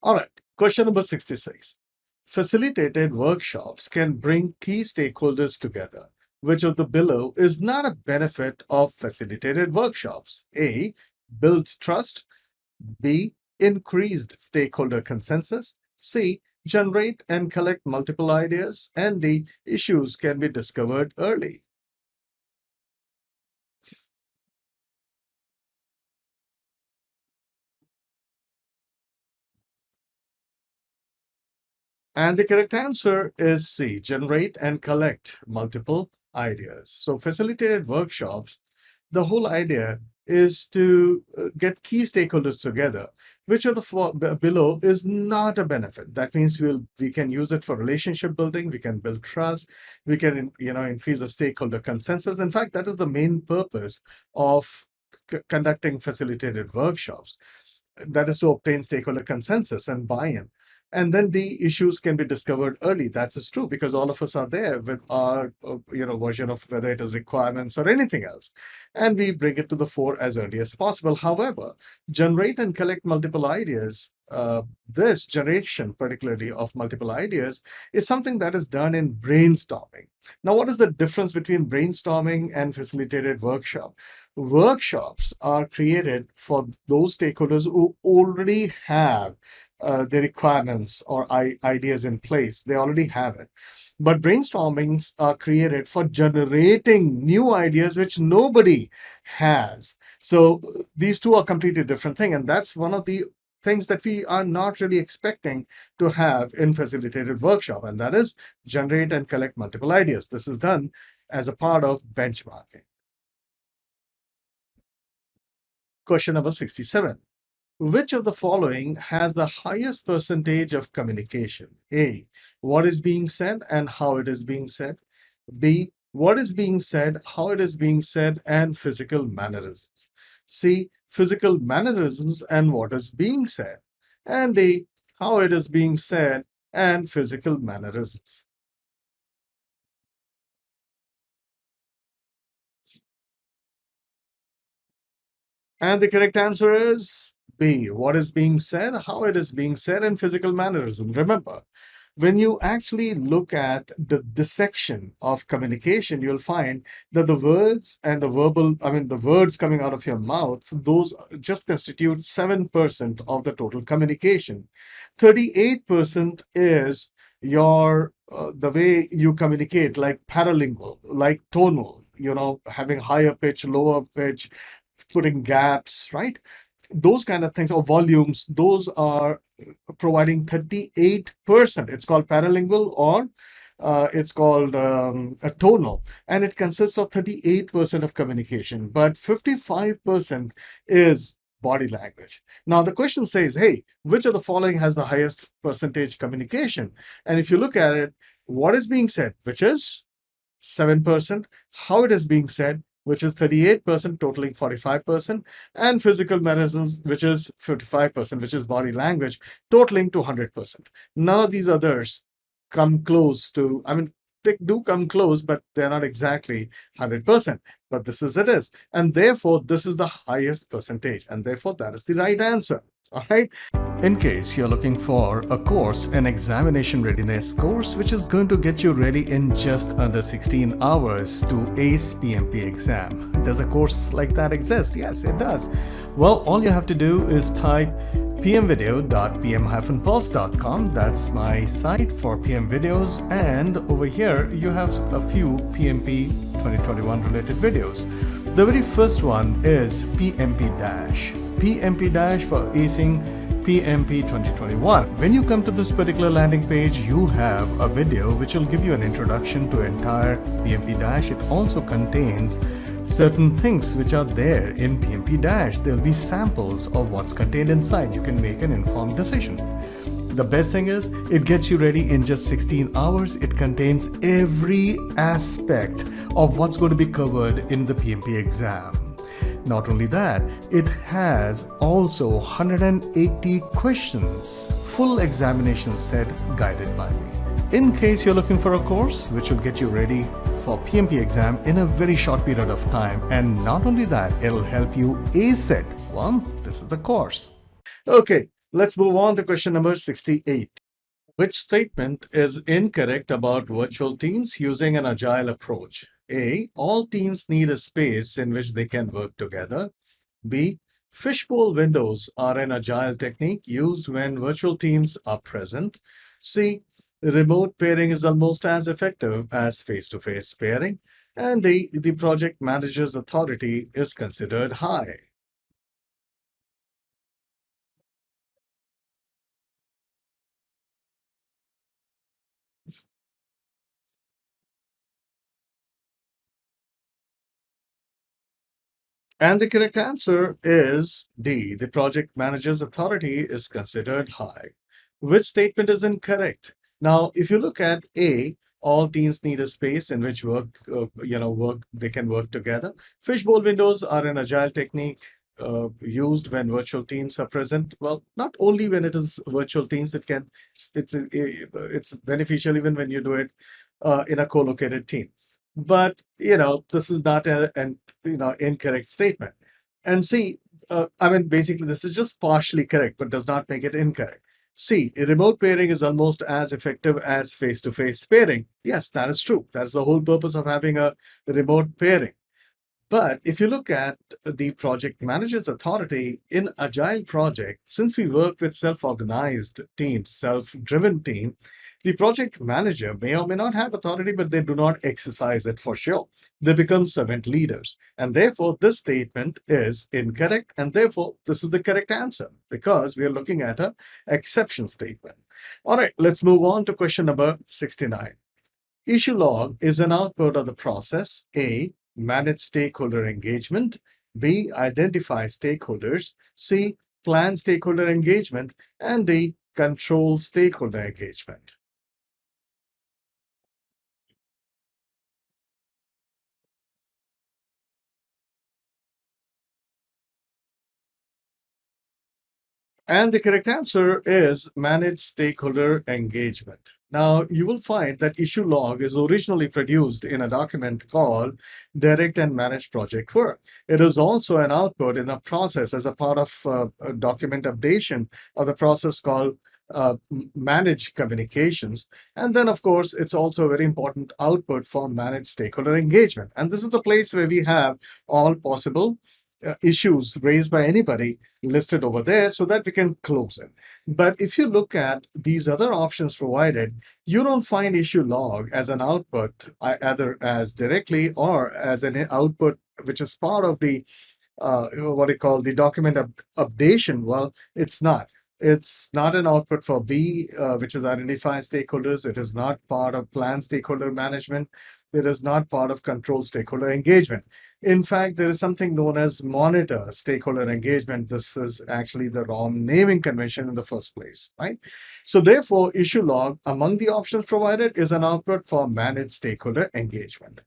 All right, question number 66. Facilitated workshops can bring key stakeholders together. Which of the below is not a benefit of facilitated workshops? A. Builds trust. B. Increased stakeholder consensus. C. Generate and collect multiple ideas. And D. Issues can be discovered early. And the correct answer is C. Generate and collect multiple ideas. So facilitated workshops, the whole idea is to get key stakeholders together. Which of the below is not a benefit? That means we can use it for relationship building, we can build trust, we can increase the stakeholder consensus. In fact, that is the main purpose of conducting facilitated workshops. That is to obtain stakeholder consensus and buy-in. And then the issues can be discovered early. That is true because all of us are there with our version of whether it is requirements or anything else, and we bring it to the fore as early as possible. However, generate and collect multiple ideas. This generation, particularly of multiple ideas, is something that is done in brainstorming. Now, what is the difference between brainstorming and facilitated workshop? Workshops are created for those stakeholders who already have the requirements or ideas in place. They already have it. But brainstormings are created for generating new ideas which nobody has. So these two are completely different things. And that's one of the things that we are not really expecting to have in facilitated workshop. And that is generate and collect multiple ideas. This is done as a part of benchmarking. Question number 67. Which of the following has the highest percentage of communication? A. What is being said and how it is being said. B. What is being said, how it is being said, and physical mannerisms. C. Physical mannerisms and what is being said. And D. How it is being said and physical mannerisms. And the correct answer is B. What is being said, how it is being said, and physical mannerism. Remember, when you actually look at the dissection of communication, you'll find that the words and the words coming out of your mouth, those just constitute 7% of the total communication. 38% is your the way you communicate, like paralingual, like tonal, having higher pitch, lower pitch, putting gaps, right? Those kind of things, or volumes, those are providing 38%. It's called paralingual, or it's called a tonal, and it consists of 38% of communication, but 55% is body language. Now, the question says, hey, which of the following has the highest percentage communication? And if you look at it, what is being said, which is 7%, how it is being said, which is 38%, totaling 45%, and physical mannerisms, which is 55%, which is body language, totaling to 100%. None of these others come close to, they do come close, but they're not exactly 100%. But this is it is. And therefore, this is the highest percentage. And therefore, that is the right answer. All right. In case you're looking for a course, an examination readiness course, which is going to get you ready in just under 16 hours to ace PMP exam. Does a course like that exist? Yes, it does. Well, all you have to do is type pmvideo.pm-pulse.com. That's my site for PM videos. And over here, you have a few PMP 2021 related videos. The very first one is PMP-. PMP- for acing PMP 2021. When you come to this particular landing page, you have a video which will give you an introduction to entire PMP-. It also contains certain things which are there in PMP-. There'll be samples of what's contained inside. You can make an informed decision. The best thing is, it gets you ready in just 16 hours. It contains every aspect of what's going to be covered in the PMP exam. Not only that, it has also 180 questions, full examination set guided by me. In case you're looking for a course which will get you ready for PMP exam in a very short period of time, and not only that, it'll help you ace it. Well, this is the course. Okay, Let's move on to question number 68. Which statement is incorrect about virtual teams using an agile approach? A. All teams need a space in which they can work together. B. Fishbowl windows are an agile technique used when virtual teams are present. C. Remote pairing is almost as effective as face to face pairing. And D. The project manager's authority is considered high. And the correct answer is D. The project manager's authority is considered high. Which statement is incorrect? Now, if you look at A, all teams need a space in which work they can work together. Fishbowl windows are an agile technique used when virtual teams are present. Well, not only when it is virtual teams, it's beneficial even when you do it in a co-located team. But this is not an incorrect statement. And C, I mean, basically, this is just partially correct, but does not make it incorrect. C, remote pairing is almost as effective as face-to-face pairing. Yes, that is true. That's the whole purpose of having a remote pairing. But if you look at the project manager's authority in agile project, since we work with self-organized teams, self-driven team, the project manager may or may not have authority, but they do not exercise it for sure. They become servant leaders. And therefore, this statement is incorrect. And therefore, this is the correct answer because we are looking at a exception statement. All right, let's move on to question number 69. Issue log is an output of the process. A. Manage stakeholder engagement. B. Identify stakeholders. C. Plan stakeholder engagement. And D. Control stakeholder engagement. And the correct answer is manage stakeholder engagement. Now, you will find that issue log is originally produced in a document called Direct and Manage Project Work. It is also an output in a process as a part of a document updation of the process called manage communications. And then, of course, it's also a very important output for manage stakeholder engagement. And this is the place where we have all possible issues raised by anybody listed over there so that we can close it. But if you look at these other options provided, you don't find issue log as an output, either as directly or as an output which is part of the what do you call the document updation. Well, it's not. It's not an output for B, which is identify stakeholders. It is not part of plan stakeholder management. It is not part of control stakeholder engagement. In fact, there is something known as monitor stakeholder engagement. This is actually the wrong naming convention in the first place, right? So therefore, issue log among the options provided is an output for managed stakeholder engagement.